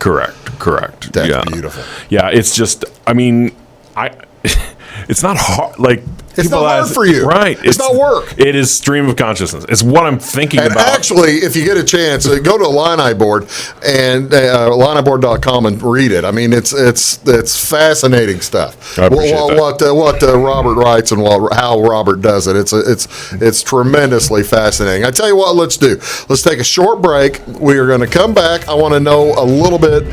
Correct. That's beautiful. Yeah, it's just, I mean, it's not hard. Like, it's not hard for you. Right. It's not work. It is stream of consciousness. It's what I'm thinking and about. Actually, if you get a chance, go to Illini Board and illiniboard.com and read it. I mean, it's fascinating stuff. I appreciate that. What Robert writes and how Robert does it. It's tremendously fascinating. I tell you what, let's do. Let's take a short break. We are going to come back. I want to know a little bit.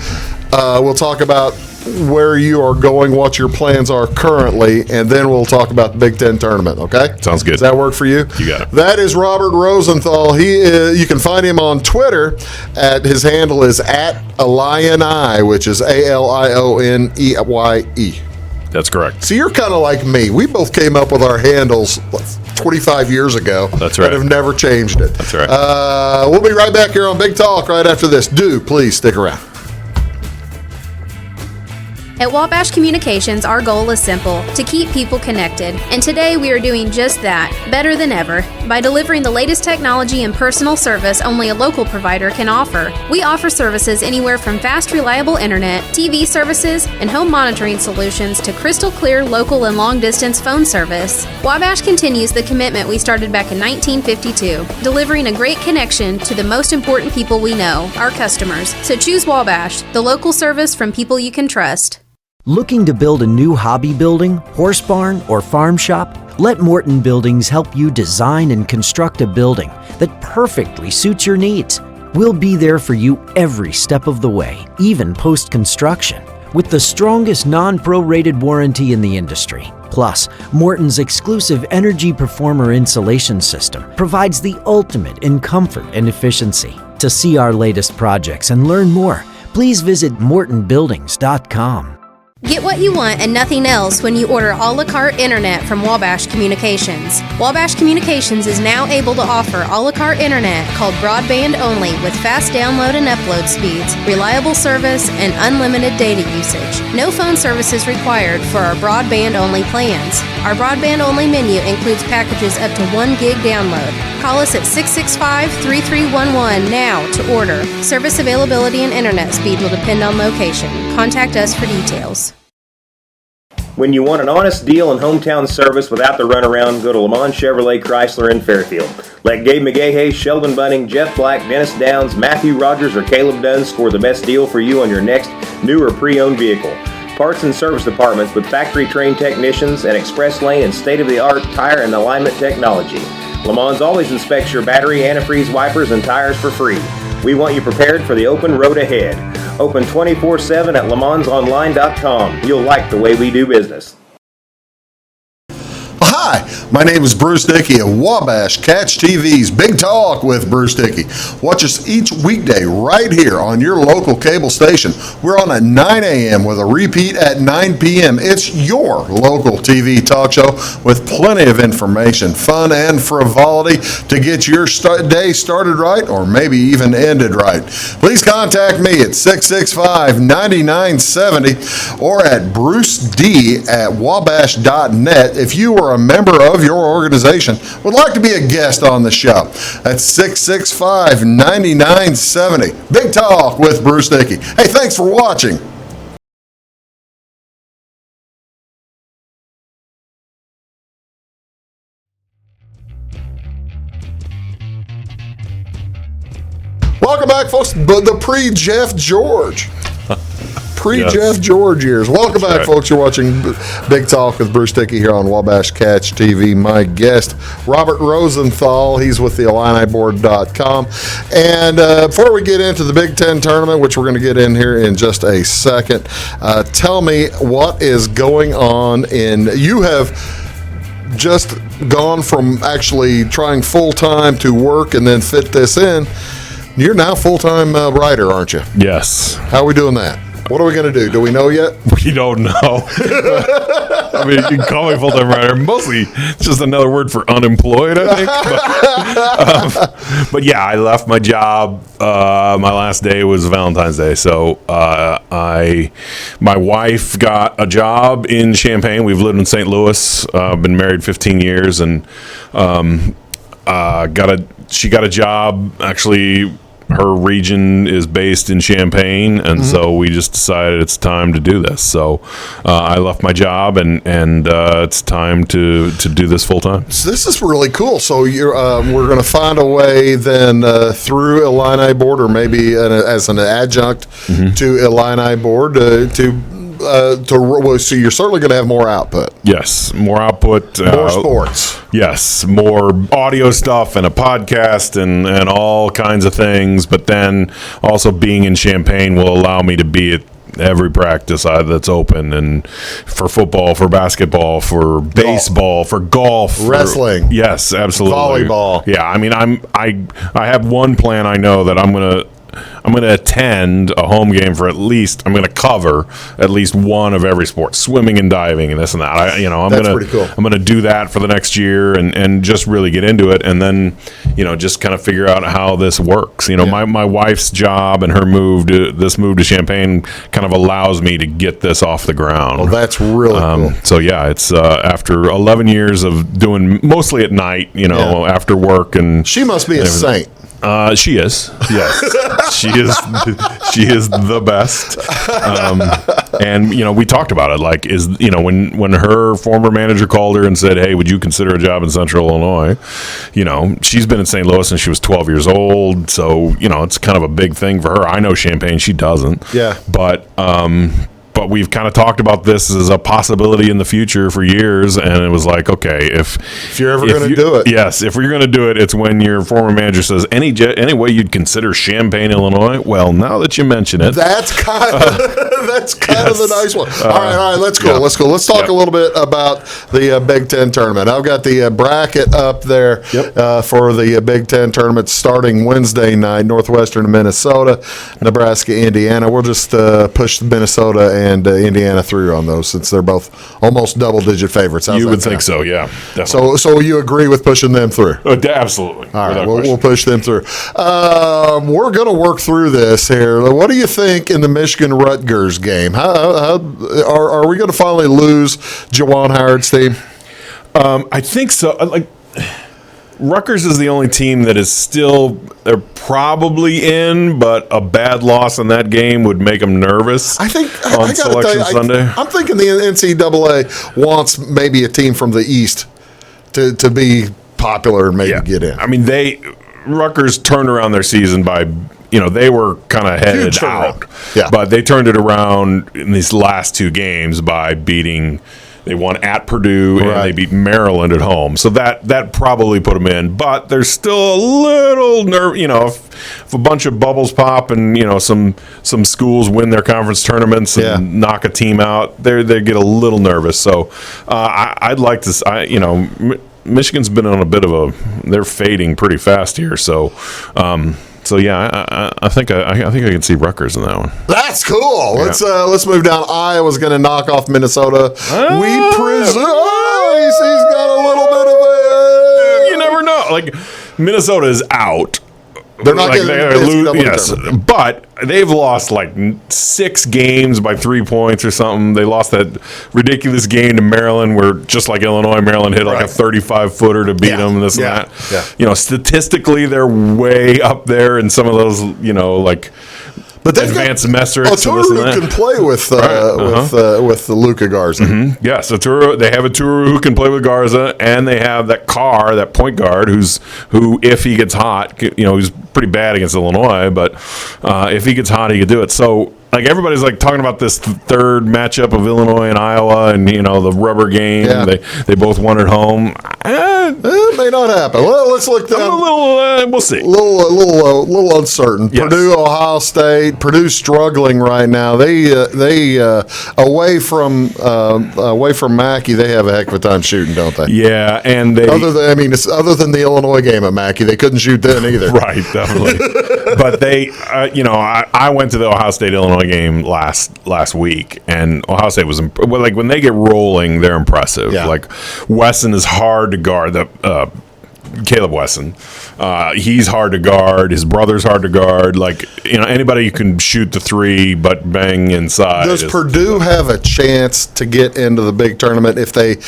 We'll talk about where you are going, what your plans are currently, and then we'll talk about the Big Ten tournament, okay? Sounds good. Does that work for you? You got it. That is Robert Rosenthal. You can find him on Twitter. His handle is @Illini, which is ALIONEYE. That's correct. So you're kind of like me. We both came up with our handles 25 years ago. That's right. And have never changed it. That's right. We'll be right back here on Big Talk right after this. Please stick around. At Wabash Communications, our goal is simple, to keep people connected. And today we are doing just that, better than ever, by delivering the latest technology and personal service only a local provider can offer. We offer services anywhere from fast, reliable internet, TV services, and home monitoring solutions to crystal clear local and long-distance phone service. Wabash continues the commitment we started back in 1952, delivering a great connection to the most important people we know, our customers. So choose Wabash, the local service from people you can trust. Looking to build a new hobby building, horse barn, or farm shop? Let Morton Buildings help you design and construct a building that perfectly suits your needs. We'll be there for you every step of the way, even post-construction, with the strongest non-prorated warranty in the industry. Plus, Morton's exclusive Energy Performer insulation system provides the ultimate in comfort and efficiency. To see our latest projects and learn more, please visit mortonbuildings.com. Get what you want and nothing else when you order a la carte internet from Wabash Communications. Wabash Communications is now able to offer a la carte internet called broadband only with fast download and upload speeds, reliable service, and unlimited data usage. No phone service is required for our broadband only plans. Our broadband only menu includes packages up to 1 gig download. Call us at 665-3311 now to order. Service availability and internet speed will depend on location. Contact us for details. When you want an honest deal and hometown service without the runaround, go to Lamont Chevrolet Chrysler in Fairfield. Let Gabe McGahey, Sheldon Bunning, Jeff Black, Dennis Downs, Matthew Rogers, or Caleb Dunn score the best deal for you on your next new or pre-owned vehicle. Parts and service departments with factory-trained technicians and express lane and state-of-the-art tire and alignment technology. Lamont always inspects your battery, antifreeze, wipers, and tires for free. We want you prepared for the open road ahead. Open 24/7 at LeMansOnline.com. You'll like the way we do business. Hi, my name is Bruce Dickey of Wabash Catch TV's Big Talk with Bruce Dickey. Watch us each weekday right here on your local cable station. We're on at 9 a.m. with a repeat at 9 p.m. It's your local TV talk show with plenty of information, fun, and frivolity to get your day started right or maybe even ended right. Please contact me at 665-9970 or at bruced@wabash.net if you are a member of your organization would like to be a guest on the show. That's 665-9970. Big Talk with Bruce Dickey. Hey, thanks for watching. Welcome back, folks. The pre-Jeff George. Pre-Jeff George years. Welcome back, folks. You're watching Big Talk with Bruce Dickey here on Wabash Catch TV. My guest, Robert Rosenthal. He's with the IlliniBoard.com. And before we get into the Big Ten tournament, which we're going to get in here in just a second, tell me what is going on you have just gone from actually trying full-time to work and then fit this in. You're now full-time writer, aren't you? Yes. How are we doing that? What are we going to do? Do we know yet? We don't know. I mean, you can call me full-time writer. Mostly, it's just another word for unemployed, I think. But yeah, I left my job. My last day was Valentine's Day. So my wife got a job in Champaign. We've lived in St. Louis. Been married 15 years. And she got a job actually her region is based in Champaign, and so we just decided it's time to do this. So I left my job, and it's time to do this full time. So this is really cool. So we're going to find a way then through Illini board, or maybe as an adjunct to Illini board so you're certainly going to have more output. Yes, more output. More sports. Yes, more audio stuff and a podcast and all kinds of things. But then also being in Champaign will allow me to be at every practice that's open, and for football, for basketball, for baseball, for golf, wrestling. Yes, absolutely. Volleyball. Yeah, I mean, I have one plan. I know that I'm going to attend a home game for I'm going to cover at least one of every sport, swimming and diving and this and that. That's pretty cool. I'm going to do that for the next year and just really get into it, and then, just kind of figure out how this works. My wife's job and her move to Champaign kind of allows me to get this off the ground. Well, that's really cool. So yeah, it's after 11 years of doing mostly at night, after work, and she must be a saint. She is. Yes, she is. She is the best. And we talked about it. Like, when her former manager called her and said, "Hey, would you consider a job in Central Illinois?" She's been in St. Louis since she was 12 years old. So it's kind of a big thing for her. I know Champaign. She doesn't. Yeah. But we've kind of talked about this as a possibility in the future for years, and it was like, okay, if you're ever going to do it, yes, if we're going to do it, it's when your former manager says, any way you'd consider Champaign, Illinois. Well, now that you mention it, that's kind of the nice one. All right, let's go. Let's go. Let's talk a little bit about the Big Ten tournament. I've got the bracket up there for the Big Ten tournament starting Wednesday night. Northwestern, Minnesota, Nebraska, Indiana. We'll just push Minnesota and Indiana through on those, since they're both almost double-digit favorites. You would think so, yeah. Definitely. So you agree with pushing them through? Absolutely. All right, we'll push them through. We're going to work through this here. What do you think in the Michigan-Rutgers game? How are we going to finally lose Juwan Howard's team? I think so. Rutgers is the only team that is they're probably in, but a bad loss in that game would make them nervous. I think on Selection Sunday. I'm thinking the NCAA wants maybe a team from the East to be popular and maybe get in. I mean, Rutgers turned around their season by, they were kind of headed out. Yeah. But they turned it around in these last two games by they won at Purdue, and they beat Maryland at home. So that probably put them in. But there's still a little nerve, if a bunch of bubbles pop and, some schools win their conference tournaments and knock a team out, they get a little nervous. So I'd like to, Michigan's been on a bit of they're fading pretty fast here. So, I think I can see Rutgers in that one. That's cool. Yeah. Let's move down. Iowa's going to knock off Minnesota. We presume he's got a little bit of a. You never know. Like, Minnesota is out. They're not getting yes, but they've lost 6 games by 3 points or something. They lost that ridiculous game to Maryland, where just like Illinois, Maryland hit a 35-footer to beat them and this and that. Yeah. Statistically, they're way up there in some of those, but advanced metrics. Oturu can play with the Luka Garza. Mm-hmm. Yes, they have Oturu who can play with Garza, and they have that point guard who if he gets hot, he's pretty bad against Illinois, but if he gets hot, he could do it. So everybody's talking about this third matchup of Illinois and Iowa, and the rubber game. Yeah. They both won at home. It may not happen. Well, let's look down. We'll see. A little uncertain. Yes. Purdue, Ohio State. Purdue's struggling right now. They away from Mackey, they have a heck of a time shooting, don't they? Yeah, and other than the Illinois game at Mackey, they couldn't shoot then either. Right, definitely. But I went to the Ohio State Illinois game last week, and Ohio State was when they get rolling, they're impressive. Yeah. Wesson is hard to guard. Caleb Wesson, He's hard to guard. His brother's hard to guard. Like, anybody who can shoot the three but bang inside. Does Purdue have a chance to get into the big tournament if would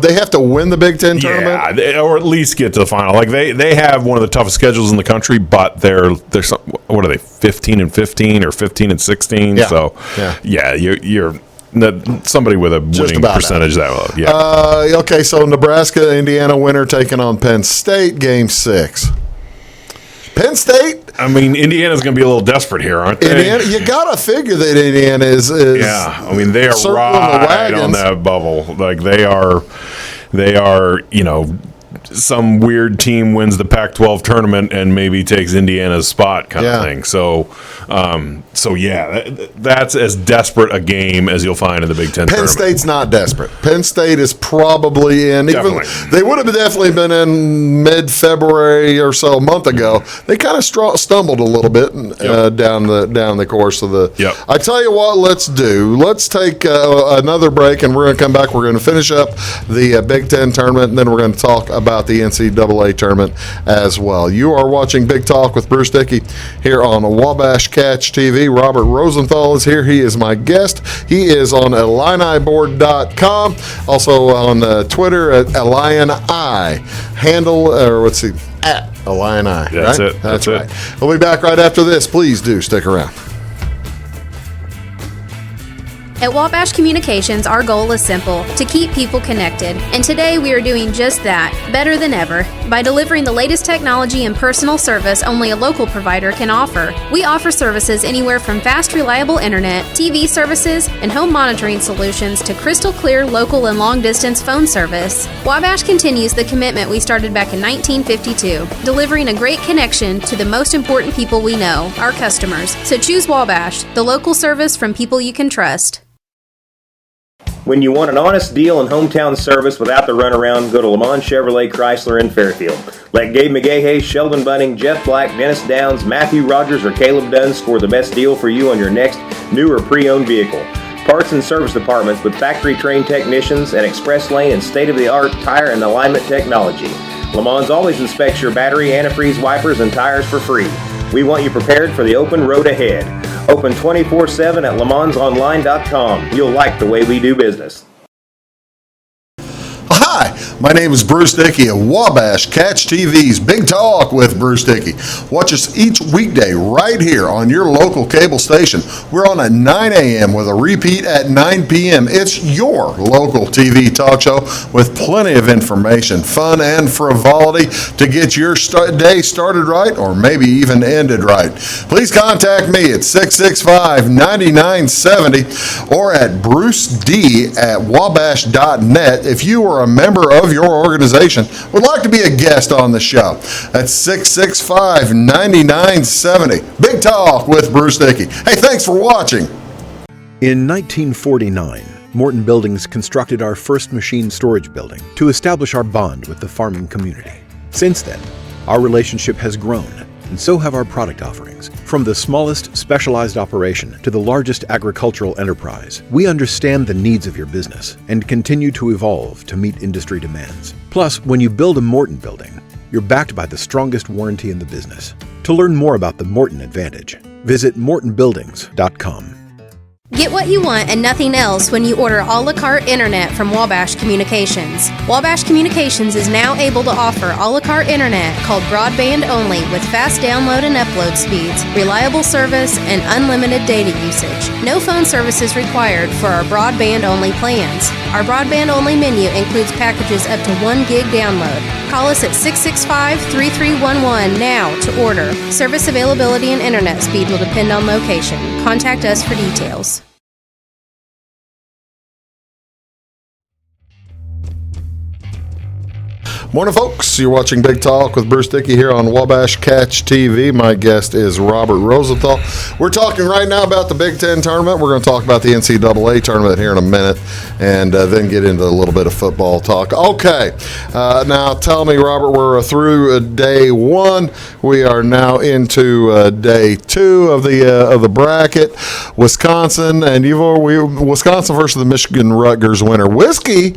they have to win the Big Ten tournament? Yeah, or at least get to the final. Like they have one of the toughest schedules in the country, but they're what are they, 15-15 or 15-16? Yeah. So you're somebody with a winning percentage that low. Yeah. Okay, so Nebraska, Indiana winner taking on Penn State, Game 6. Penn State. I mean, Indiana's going to be a little desperate here, aren't they? Indiana, you got to figure that Indiana is. Yeah, I mean, they are right on that bubble. Like they are. Some weird team wins the Pac-12 tournament and maybe takes Indiana's spot kind of thing. So that's as desperate a game as you'll find in the Big Ten tournament. Penn State's not desperate. Penn State is probably in. Definitely. They would have definitely been in mid-February or so, a month ago. They kind of stumbled a little bit down the course of the. Yep. I tell you what, let's take another break, and we're going to come back. We're going to finish up the Big Ten tournament, and then we're going to talk about the NCAA tournament as well. You are watching Big Talk with Bruce Dickey here on Wabash Catch TV. Robert Rosenthal is here. He is my guest. He is on IlliniBoard.com, also on Twitter at IlliniI. Handle, or what's he, at Illini. That's right? it. That's right. We'll be back right after this. Please do stick around. At Wabash Communications, our goal is simple: to keep people connected. And today we are doing just that, better than ever, by delivering the latest technology and personal service only a local provider can offer. We offer services anywhere from fast, reliable internet, TV services, and home monitoring solutions to crystal clear local and long-distance phone service. Wabash continues the commitment we started back in 1952, delivering a great connection to the most important people we know, our customers. So choose Wabash, the local service from people you can trust. When you want an honest deal and hometown service without the runaround, go to Lamont Chevrolet Chrysler in Fairfield. Let Gabe McGahey, Sheldon Bunning, Jeff Black, Dennis Downs, Matthew Rogers, or Caleb Dunn score the best deal for you on your next new or pre-owned vehicle. Parts and service departments with factory-trained technicians and express lane and state-of-the-art tire and alignment technology. Lamont always inspects your battery, antifreeze, wipers, and tires for free. We want you prepared for the open road ahead. Open 24/7 at LeMansOnline.com. You'll like the way we do business. Hi, my name is Bruce Dickey of Wabash Catch TV's Big Talk with Bruce Dickey. Watch us each weekday right here on your local cable station. We're on at 9 a.m. with a repeat at 9 p.m. It's your local TV talk show with plenty of information, fun, and frivolity to get your day started right or maybe even ended right. Please contact me at 665-9970 or at bruced@wabash.net if you are a member of your organization would like to be a guest on the show. That's 665-9970. Big Talk with Bruce Dickey. Hey, thanks for watching. In 1949, Morton Buildings constructed our first machine storage building to establish our bond with the farming community. Since then, our relationship has grown, and so have our product offerings. From the smallest specialized operation to the largest agricultural enterprise, we understand the needs of your business and continue to evolve to meet industry demands. Plus, when you build a Morton building, you're backed by the strongest warranty in the business. To learn more about the Morton Advantage, visit mortonbuildings.com. Get what you want and nothing else when you order a la carte internet from Wabash Communications. Wabash Communications is now able to offer a la carte internet called broadband only with fast download and upload speeds, reliable service, and unlimited data usage. No phone service is required for our broadband only plans. Our broadband only menu includes packages up to 1 gig download. Call us at 665-3311 now to order. Service availability and internet speed will depend on location. Contact us for details. Morning, folks. You're watching Big Talk with Bruce Dickey here on Wabash Catch TV. My guest is Robert Rosenthal. We're talking right now about the Big Ten tournament. We're going to talk about the NCAA tournament here in a minute and then get into a little bit of football talk. Okay. Now, tell me, Robert, we're through day one. We are now into day two of the bracket. Wisconsin versus the Michigan Rutgers winner. Whiskey.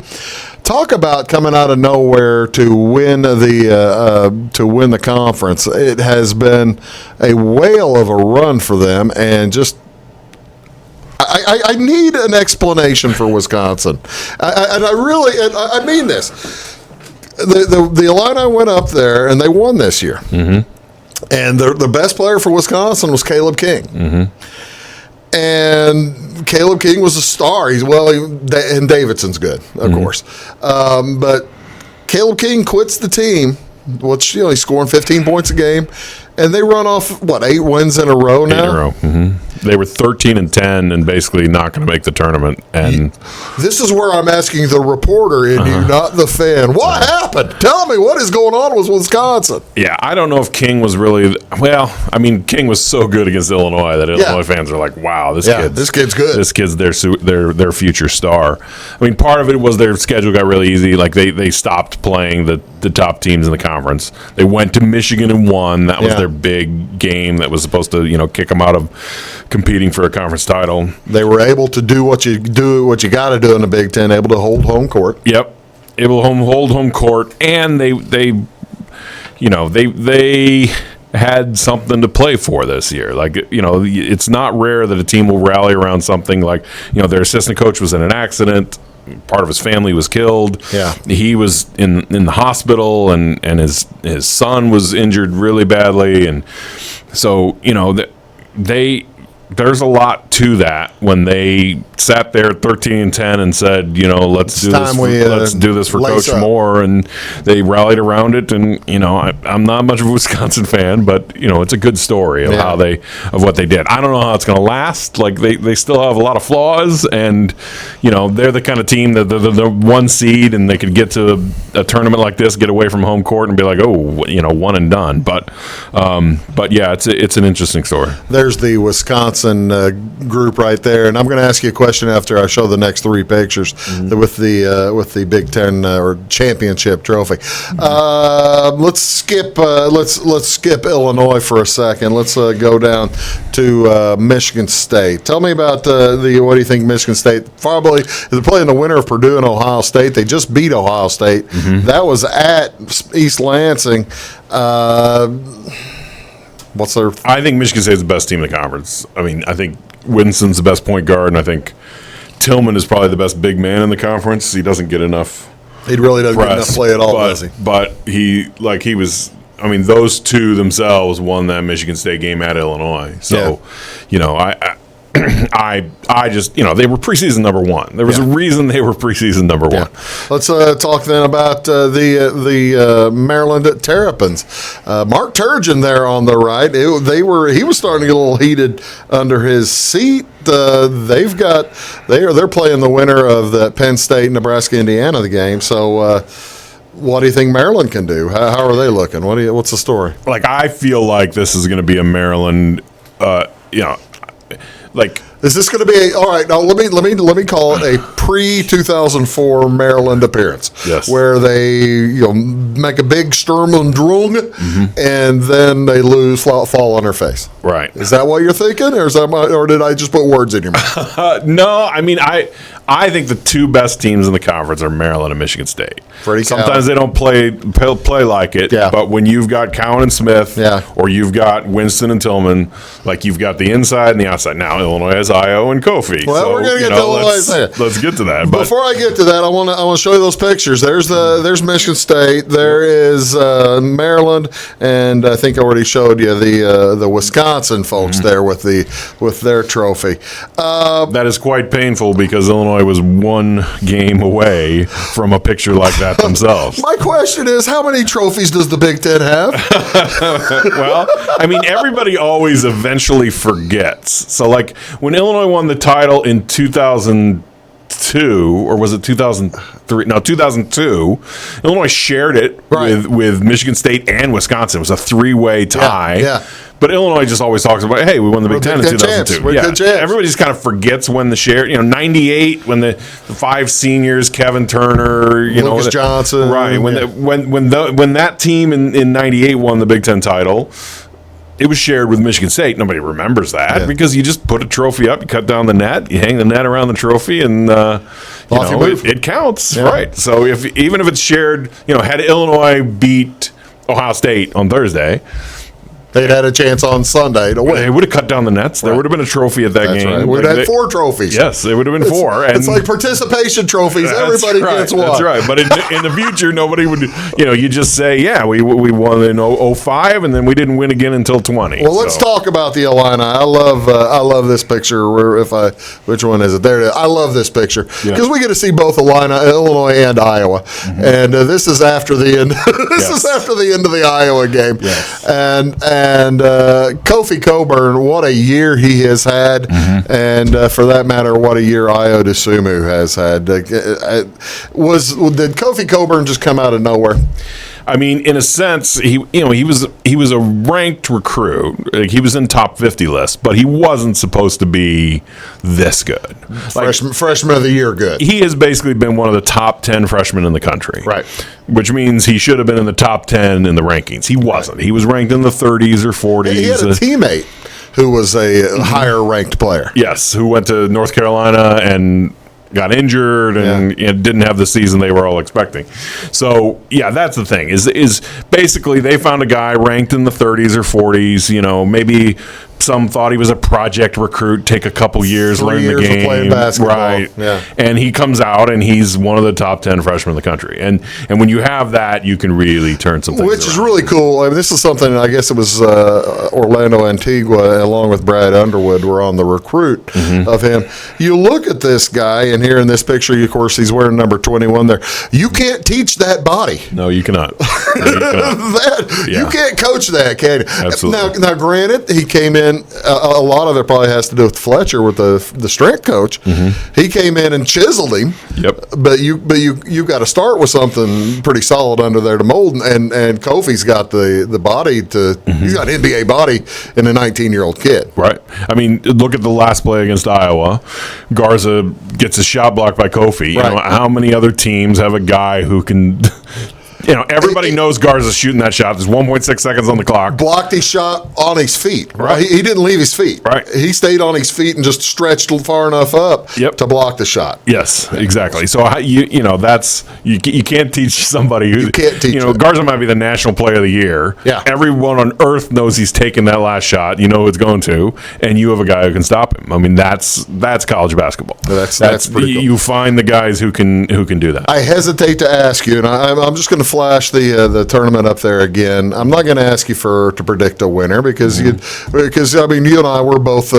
talk about coming out of nowhere to win the conference. It has been a whale of a run for them, and just I need an explanation for Wisconsin, and I mean this. The Illini went up there and they won this year, and the best player for Wisconsin was Caleb King. And Caleb King was a star. And Davidson's good, of course. But Caleb King quits the team, which, he's scoring 15 points a game, and they run off, 8 wins in a row now? 8 in a row. They were 13-10 and basically not going to make the tournament. And this is where I'm asking the reporter in you, not the fan. What happened? Tell me what is going on with Wisconsin. Yeah, I don't know if King was really King was so good against Illinois that Illinois fans are like, wow, this kid's good. This kid's their future star. I mean, part of it was their schedule got really easy. Like they stopped playing the top teams in the conference. They went to Michigan and won. That was their big game that was supposed to kick them out of competing for a conference title. They were able to do what you got to do in the Big Ten, able to hold home court. Yep, able to hold home court, and they had something to play for this year. Like, it's not rare that a team will rally around something like, their assistant coach was in an accident. Part of his family was killed. Yeah, he was in the hospital, and his son was injured really badly, and so there's a lot to that when they sat there 13-10 and said, let's do this for Coach Moore, and they rallied around it. And I'm not much of a Wisconsin fan, but it's a good story of of what they did. I don't know how it's going to last. Like they still have a lot of flaws, and they're the kind of team that they're one seed, and they could get to a tournament like this, get away from home court, and be like, one and done. But yeah, it's an interesting story. There's the Wisconsin group right there, and I'm going to ask you a question after I show the next 3 pictures with the Big Ten or championship trophy. Let's skip Illinois for a second. Let's go down to Michigan State. Tell me about what do you think Michigan State probably they're playing the winner of Purdue and Ohio State. They just beat Ohio State. That was at East Lansing. I think Michigan State's the best team in the conference. I mean, I think Winston's the best point guard, and I think Tillman is probably the best big man in the conference. He doesn't get enough. He really doesn't get enough play at all, does he? But he was. I mean, those two themselves won that Michigan State game at Illinois. So, I just, they were preseason number 1. There was a reason they were preseason number 1. Let's talk then about the Maryland Terrapins. Mark Turgeon there on the right. He was starting to get a little heated under his seat. They're playing the winner of the Penn State, Nebraska, Indiana game. So, what do you think Maryland can do? How are they looking? What's the story? Like, I feel like this is going to be a Maryland, is this going to be all right? Now let me call it a pre-2004 Maryland appearance. Yes, where they make a big Sturm und Drang, and then they lose, fall on their face. Right? Is that what you're thinking, or did I just put words in your mouth? No, I mean I think the 2 best teams in the conference are Maryland and Michigan State. Sometimes they don't play like it, but when you've got Cowan and Smith, or you've got Winston and Tillman, like you've got the inside and the outside. Now Illinois has Io and Kofi. Well, so, we're going to get to Illinois. Let's get to that. Before I get to that, I want to show you those pictures. There's Michigan State. There is Maryland, and I think I already showed you the Wisconsin folks there with their trophy. That is quite painful because Illinois was 1 game away from a picture like that themselves. My question is, how many trophies does the Big Ten have? Well, I mean, everybody always eventually forgets. So, like, when Illinois won the title in 2002, or was it 2003? No, 2002. Illinois shared it with Michigan State and Wisconsin. It was a 3-way tie. Yeah. But Illinois just always talks about, hey, we won the Big Ten in 2002. Everybody just kind of forgets when the share. 98 when the 5 seniors, Kevin Turner, Lucas Johnson, right? When that team in 98 won the Big Ten title, it was shared with Michigan State. Nobody remembers that because you just put a trophy up, you cut down the net, you hang the net around the trophy, and it counts, right? So even if it's shared, had Illinois beat Ohio State on Thursday, they'd had a chance on Sunday to win. They would have cut down the nets. There would have been a trophy at that game. Right. We'd have had 4 trophies. Yes, it would have been 4. It's like participation trophies. Everybody gets one. That's right. But in the future, nobody would, you just say, we won in 05, and then we didn't win again until 20. Well, let's talk about the Illini. I love this picture. Which one is it? There it is. I love this picture because we get to see both Illinois and Iowa. Mm-hmm. And this is after the end. Is after the end of the Iowa game. Yes. And Kofi Coburn, what a year he has had, and for that matter, what a year Ayo DeSumo has had. Did Kofi Coburn just come out of nowhere? I mean, in a sense, he was a ranked recruit. Like, he was in top 50 list, but he wasn't supposed to be this good. Freshman of the year good. He has basically been one of the top 10 freshmen in the country. Right. Which means he should have been in the top 10 in the rankings. He wasn't. He was ranked in the 30s or 40s. He had a teammate who was a higher ranked player. Yes, who went to North Carolina and got injured and didn't have the season they were all expecting. So, that's the thing. Is basically they found a guy ranked in the 30s or 40s, maybe some thought he was a project recruit, take a couple years, learn the game. Of playing basketball. Right. Yeah. And he comes out and he's one of the top 10 freshmen in the country. And when you have that, you can really turn some things Which is around. really cool. I mean, this is something, I guess it was Orlando Antigua along with Brad Underwood were on the recruit of him. You look at this guy, and here in this picture, of course, he's wearing number 21 there. You can't teach that body. No, you cannot. You can't coach that, can you? Absolutely. Now, granted, he came in, a lot of it probably has to do with Fletcher, with the strength coach. He came in and chiseled him. Yep. But you got to start with something pretty solid under there to mold, and Kofi's got the body to. He's got NBA body in a 19-year-old kid. Right. I mean, look at the last play against Iowa. Garza gets a shot blocked by Kofi. Right. How many other teams have a guy who can? Everybody knows Garza's shooting that shot. There's 1.6 seconds on the clock. Blocked his shot on his feet. Right. He didn't leave his feet. Right. He stayed on his feet and just stretched far enough up to block the shot. Yes, exactly. So that's you can't teach somebody who you can't teach. Garza might be the national player of the year. Yeah. Everyone on earth knows he's taking that last shot. You know who it's going to, and you have a guy who can stop him. I mean, that's college basketball. That's pretty cool. You find the guys who can do that. I hesitate to ask you, and I'm just going to flash the tournament up there again. I'm not going to ask you to predict a winner because I mean, you and I we're both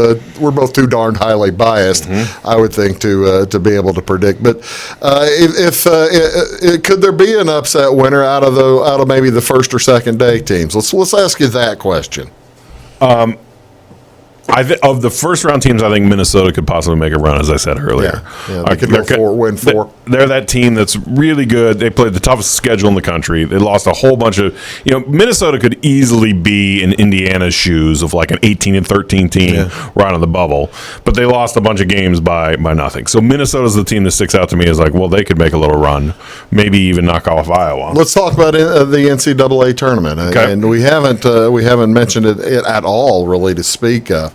too darn highly biased. I would think to be able to predict. But if could there be an upset winner out of maybe the first or second day teams? Let's ask you that question. Of the first round teams, I think Minnesota could possibly make a run, as I said earlier. They could win 4. They're that team that's really good. They played the toughest schedule in the country. They lost a whole bunch of. Minnesota could easily be in Indiana's shoes of like an 18-13 team right on the bubble, but they lost a bunch of games by nothing. So Minnesota's the team that sticks out to me as like, well, they could make a little run, maybe even knock off Iowa. Let's talk about the NCAA tournament, and we haven't mentioned it at all really to speak of.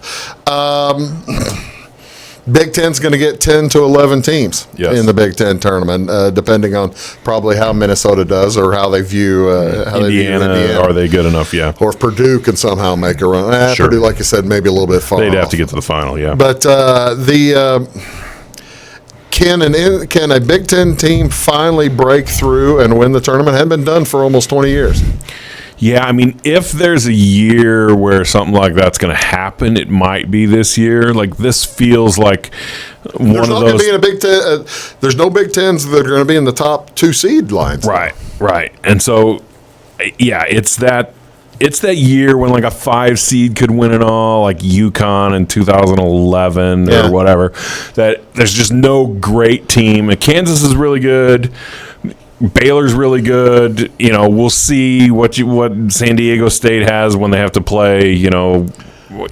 Big Ten's going to get 10 to 11 teams in the Big Ten tournament, depending on probably how Minnesota does or how they view Indiana. Are they good enough? Yeah. Or if Purdue can somehow make a run. Sure. Purdue, like I said, maybe a little bit far. They'd have to get to the final. Yeah. But can a Big Ten team finally break through and win the tournament? It hadn't been done for almost 20 years. Yeah, I mean, if there's a year where something like that's going to happen, it might be this year. Like, this feels like one of those. There's not going to be a Big Ten. There's no Big Tens that are going to be in the top 2 seed lines. Right. And so, yeah, it's that year when like a 5 seed could win it all, like UConn in 2011 or whatever. That there's just no great team. And Kansas is really good. Baylor's really good. We'll see what San Diego State has when they have to play,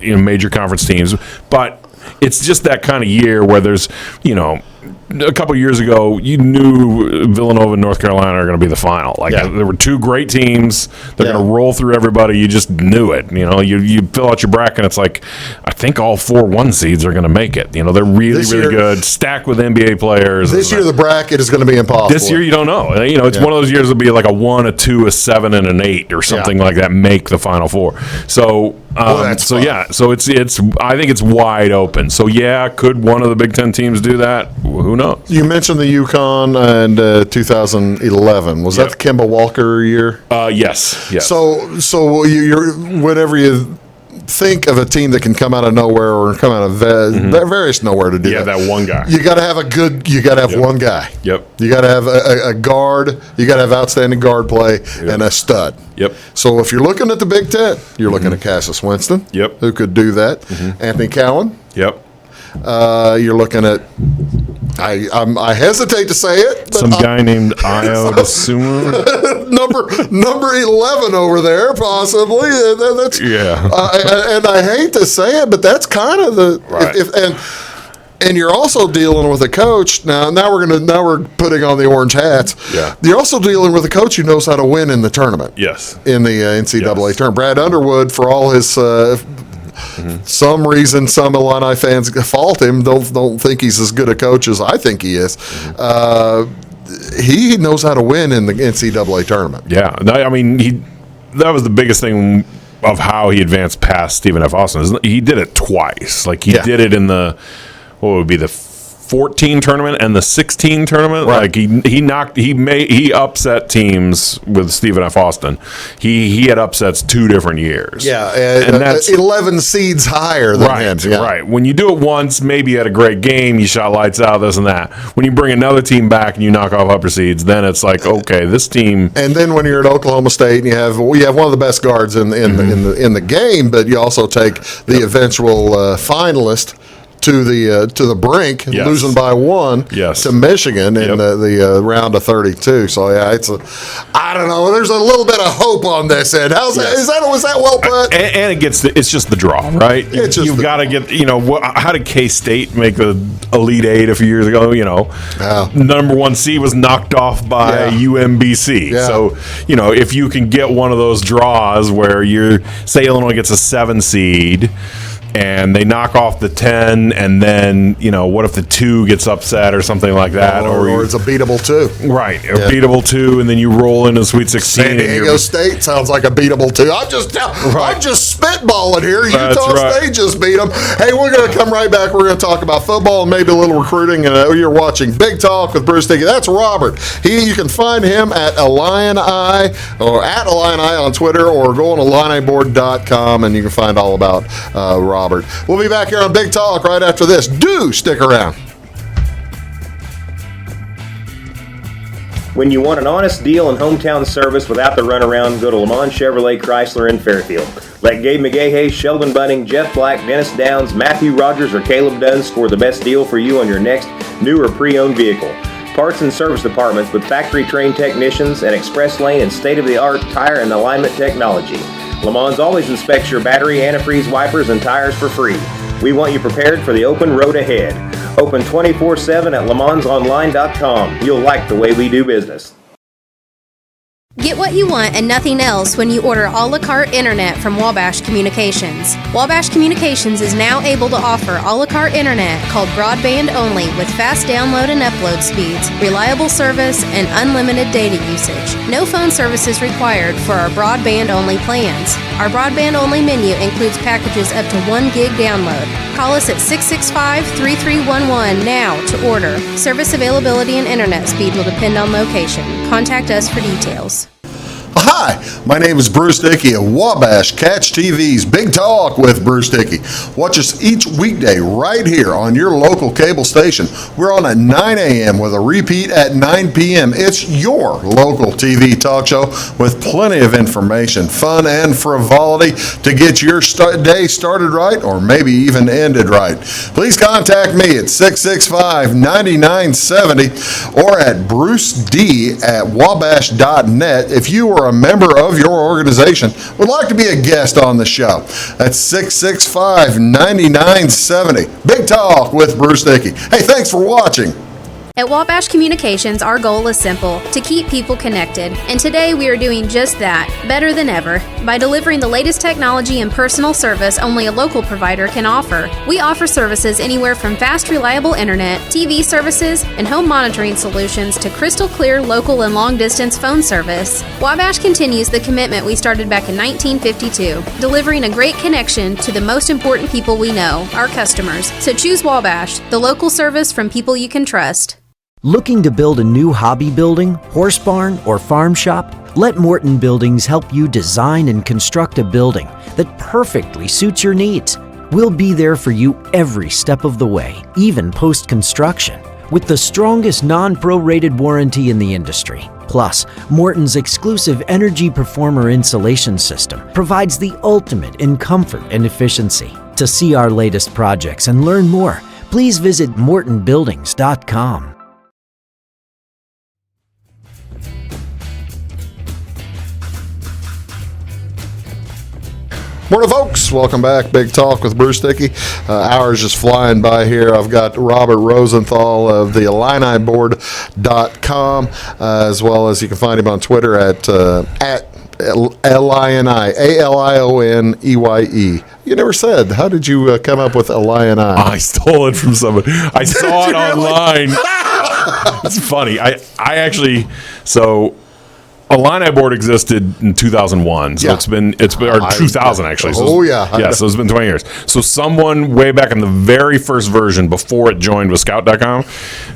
major conference teams. But it's just that kind of year where there's, a couple of years ago, you knew Villanova and North Carolina are going to be the final. Like there were two great teams. They're going to roll through everybody. You just knew it. You know, you fill out your bracket, and it's like, I think all 4 1 seeds are going to make it. You know, they're really good, stacked with NBA players. This year, the bracket is going to be impossible. This year, you don't know. You know, it's one of those years it'll be like a 1, a 2, a 7, and an 8 or something like that make the Final Four. So, so it's I think it's wide open. So could one of the Big Ten teams do that? Who knows? You mentioned the UConn and 2011. Was that the Kemba Walker year? Yes. So you're whenever you think of a team that can come out of nowhere or come out of various nowhere to do that. Yeah, that one guy. You got to have one guy. Yep. You got to have a guard. You got to have outstanding guard play and a stud. Yep. So if you're looking at the Big Ten, you're looking at Cassius Winston. Yep. Who could do that? Anthony Cowan. Yep. You're looking at. I hesitate to say it. But some guy named Io DeSumo. number 11 over there, possibly. That's and I hate to say it, but that's kind of the and you're also dealing with a coach now. Now we're putting on the orange hats. Yeah. You're also dealing with a coach who knows how to win in the tournament. Yes. In the NCAA tournament, Brad Underwood, for all his. Some reason some Illini fans fault him. Don't think he's as good a coach as I think he is. He knows how to win in the NCAA tournament. Yeah, I mean that was the biggest thing of how he advanced past Stephen F. Austin. He did it twice. Like he did it in the what would be the 14 tournament and the 16 tournament. Right. Like he upset teams with Stephen F. Austin. He had upsets 2 different years. Yeah, and that's 11 seeds higher than him. Yeah. Right. When you do it once, maybe you had a great game, you shot lights out, this and that. When you bring another team back and you knock off upper seeds, then it's like, okay, this team. And then when you're at Oklahoma State and you have one of the best guards in the game, but you also take the eventual finalist to the brink, losing by 1 to Michigan in the round of 32. So I don't know. There's a little bit of hope on this end. Was that well put? And it's just the draw, right? You've got to get. How did K-State make the Elite Eight a few years ago? Number 1 seed was knocked off by UMBC. Yeah. So if you can get one of those draws where say Illinois gets a 7 seed. And they knock off the 10, and then, what if the 2 gets upset or something like that? Or it's a beatable 2. Right, beatable 2, and then you roll into Sweet 16. San Diego State sounds like a beatable 2. I'm just spitballing here. Utah State just beat them. Hey, we're going to come right back. We're going to talk about football and maybe a little recruiting. And you're watching Big Talk with Bruce Dickey. That's Robert. You can find him at Illini or at Illini on Twitter, or go on IlliniBoard.com, and you can find all about Robert. We'll be back here on Big Talk right after this. Do stick around. When you want an honest deal and hometown service without the runaround, go to Le Mans Chevrolet Chrysler in Fairfield. Let Gabe McGahey, Sheldon Bunning, Jeff Black, Dennis Downs, Matthew Rogers, or Caleb Dunn score the best deal for you on your next new or pre-owned vehicle. Parts and service departments with factory-trained technicians and express lane and state-of-the-art tire and alignment technology. Le Mans always inspects your battery, antifreeze, wipers, and tires for free. We want you prepared for the open road ahead. Open 24/7 at lemansonline.com. You'll like the way we do business. Get what you want and nothing else when you order a la carte internet from Wabash Communications. Wabash Communications is now able to offer a la carte internet called broadband only with fast download and upload speeds, reliable service, and unlimited data usage. No phone service is required for our broadband only plans. Our broadband only menu includes packages up to 1 gig download. Call us at 665-3311 now to order. Service availability and internet speed will depend on location. Contact us for details. Hi, my name is Bruce Dickey of Wabash Catch TV's Big Talk with Bruce Dickey. Watch us each weekday right here on your local cable station. We're on at 9 a.m. with a repeat at 9 p.m. It's your local TV talk show with plenty of information, fun, and frivolity to get your day started right or maybe even ended right. Please contact me at 665-9970 or at bruced@wabash.net if you are a member of your organization would like to be a guest on the show. That's 665-9970. Big Talk with Bruce Dickey. Hey, thanks for watching. At Wabash Communications, our goal is simple: to keep people connected. And today we are doing just that, better than ever, by delivering the latest technology and personal service only a local provider can offer. We offer services anywhere from fast, reliable internet, TV services, and home monitoring solutions to crystal clear local and long-distance phone service. Wabash continues the commitment we started back in 1952, delivering a great connection to the most important people we know, our customers. So choose Wabash, the local service from people you can trust. Looking to build a new hobby building, horse barn, or farm shop? Let Morton Buildings help you design and construct a building that perfectly suits your needs. We'll be there for you every step of the way, even post-construction, with the strongest non-prorated warranty in the industry. Plus, Morton's exclusive Energy Performer insulation system provides the ultimate in comfort and efficiency. To see our latest projects and learn more, please visit mortonbuildings.com. Morning, folks. Welcome back. Big Talk with Bruce Dickey. Hours just flying by here. I've got Robert Rosenthal of the IlliniBoard.com, as well as you can find him on Twitter at Illini, ALIONEYE. You never said. How did you come up with Illini? I stole it from somebody. I saw it online. It's funny. I actually, so Illini Board existed in 2001, so it's been or 2000 actually. So so it's been 20 years. So someone way back in the very first version, before it joined with Scout.com,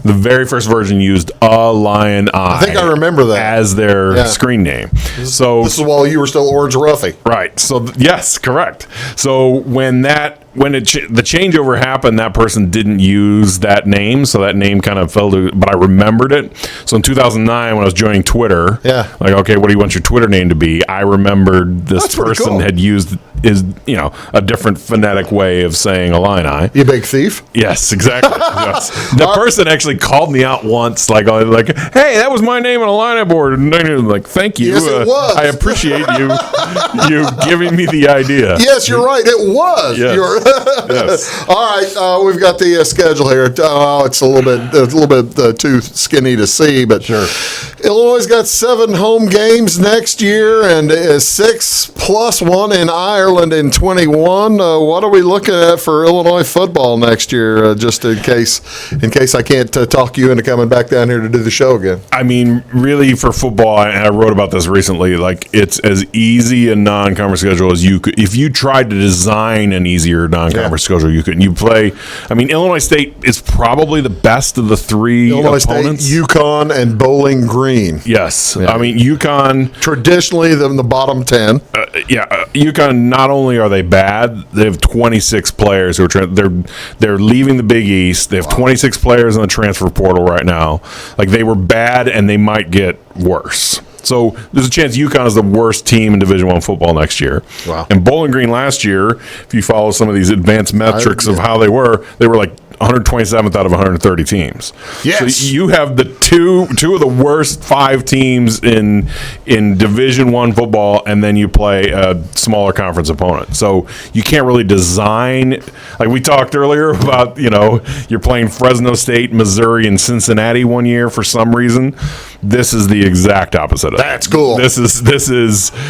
the very first version used Illini. I think I remember that as their screen name. So this is while you were still Orange Ruffy, right? So yes, correct. So when the changeover happened, that person didn't use that name, so that name kind of fell to. But I remembered it. So in 2009, when I was joining Twitter, like, okay, what do you want your Twitter name to be? I remembered this person had used a different phonetic way of saying Illini. You big thief. Yes, exactly. Yes. The person actually called me out once, like, hey, that was my name on Illini Board, and I'm like, thank you. Yes, it was. I appreciate you giving me the idea. Yes, you're right. It was. Yes. Yes. All right, we've got the schedule here. It's a little bit too skinny to see, but sure. Illinois' got 7 home games next year and 6 plus 1 in Ireland in 21. What are we looking at for Illinois football next year? Just in case I can't talk you into coming back down here to do the show again. I mean, really, for football, I wrote about this recently. Like, it's as easy a non-conference schedule as you could. If you tried to design an easier non-conference schedule, you couldn't. You play. I mean, Illinois State is probably the best of the 3 opponents. Illinois State, UConn, and Bowling Green. Yes, I mean UConn traditionally the bottom 10. UConn. Not only are they bad, they have 26 players who are they're leaving the Big East. They have 26 players in the transfer portal right now. Like, they were bad, and they might get worse. So there's a chance UConn is the worst team in Division I football next year. Wow. And Bowling Green last year, if you follow some of these advanced metrics of how they were like 127th out of 130 teams. Yes. So you have the two of the worst 5 teams in Division I football, and then you play a smaller conference opponent. So you can't really design, like we talked earlier about, you're playing Fresno State, Missouri, and Cincinnati one year for some reason. This is the exact opposite of that. That's cool. This is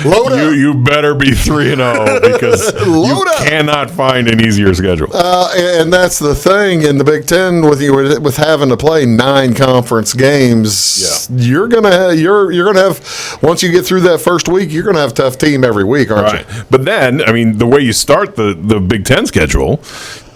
you better be 3-0 because you cannot find an easier schedule. And that's the thing in the Big Ten with having to play 9 conference games. Yeah. You're gonna have once you get through that first week, you're gonna have a tough team every week, aren't you? But then, I mean, the way you start the Big Ten schedule,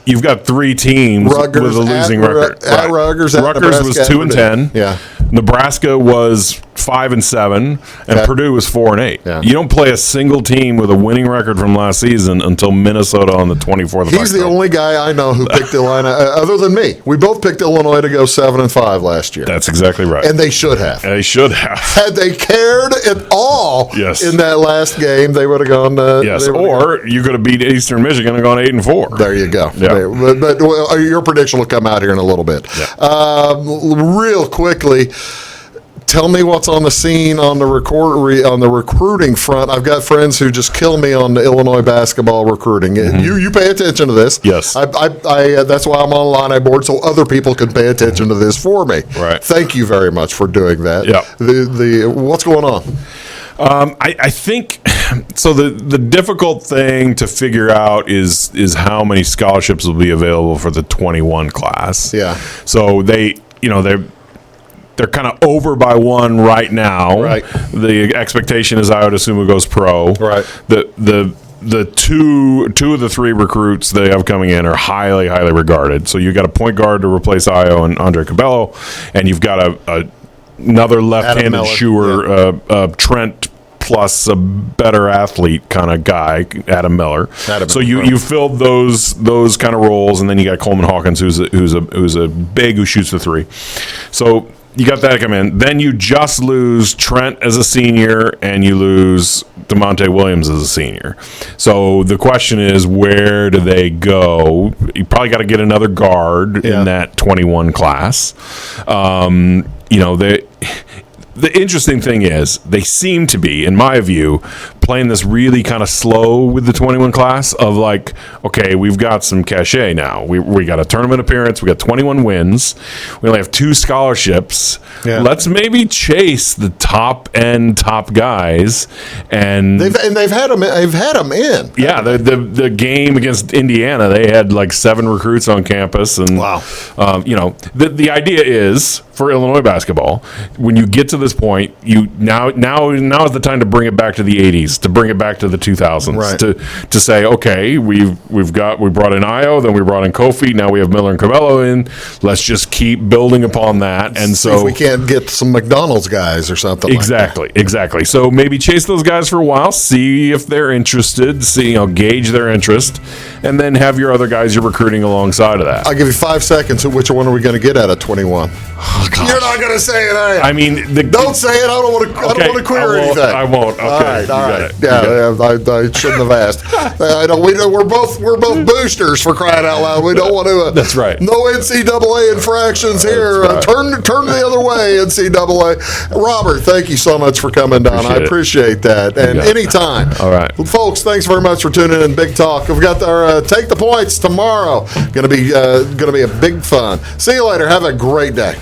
you've got 3 teams with a losing record. At Rutgers was 2-10. Yeah. Nebraska was 5-7, and Purdue was 4-8. Yeah. You don't play a single team with a winning record from last season until Minnesota on the 24th of October. He's the only guy I know who picked Illinois, other than me. We both picked Illinois to go 7-5 last year. That's exactly right. And they should have. Had they cared at all in that last game, they would have gone. Or you could have beat Eastern Michigan and gone 8-4. There you go. Yeah. But your prediction will come out here in a little bit. Yeah. Real quickly, tell me what's on the scene on the recruiting front. I've got friends who just kill me on the Illinois basketball recruiting. You pay attention to this. Yes. I that's why I'm on Illini board, so other people can pay attention to this for me. Right. Thank you very much for doing that. Yeah. What's going on? I think so. The difficult thing to figure out is how many scholarships will be available for the 21 class. Yeah. So they're kind of over by one right now. Right. The expectation is, I would assume, it goes pro. Right. The two of the three recruits they have coming in are highly regarded. So you've got a point guard to replace Io and Andre Cabello, and you've got another left-handed shooter, Trent, plus a better athlete kind of guy, Adam Miller. So you filled those kind of roles, and then you got Coleman Hawkins, who's a big who shoots the three. So you got that come in. Then you just lose Trent as a senior, and you lose DeMonte Williams as a senior. So the question is, where do they go? You probably got to get another guard in that 21 class. The interesting thing is they seem to be, in my view, playing this really kind of slow with the 21 class of like, okay, we've got some cachet now. We got a tournament appearance. We got 21 wins. We only have 2 scholarships. Yeah. Let's maybe chase the top guys. And they've had them in. Yeah, the game against Indiana, they had like 7 recruits on campus. And wow. The idea is for Illinois basketball, when you get to this point, you now is the time to bring it back to the 80s, to bring it back to the 2000s, right. to say, okay, we brought in Io, then we brought in Kofi, now we have Miller and Cabello in. Let's just keep building upon that, and see if we can't get some McDonald's guys or something. Exactly. So maybe chase those guys for a while, see if they're interested, gauge their interest, and then have your other guys you're recruiting alongside of that. I'll give you 5 seconds. Which one are we going to get at 21? Oh, you're not going to say it, are you? I mean, don't say it. I don't want to queer anything. I won't. Okay. All right. Yeah, I shouldn't have asked. We're both boosters, for crying out loud. We don't want to. That's right. No NCAA infractions here. Right. Turn the other way, NCAA. Robert, thank you so much for coming down. I appreciate that. And anytime. All right, folks. Thanks very much for tuning in. Big Talk. We've got our Take the Points tomorrow. Going to be a big fun. See you later. Have a great day.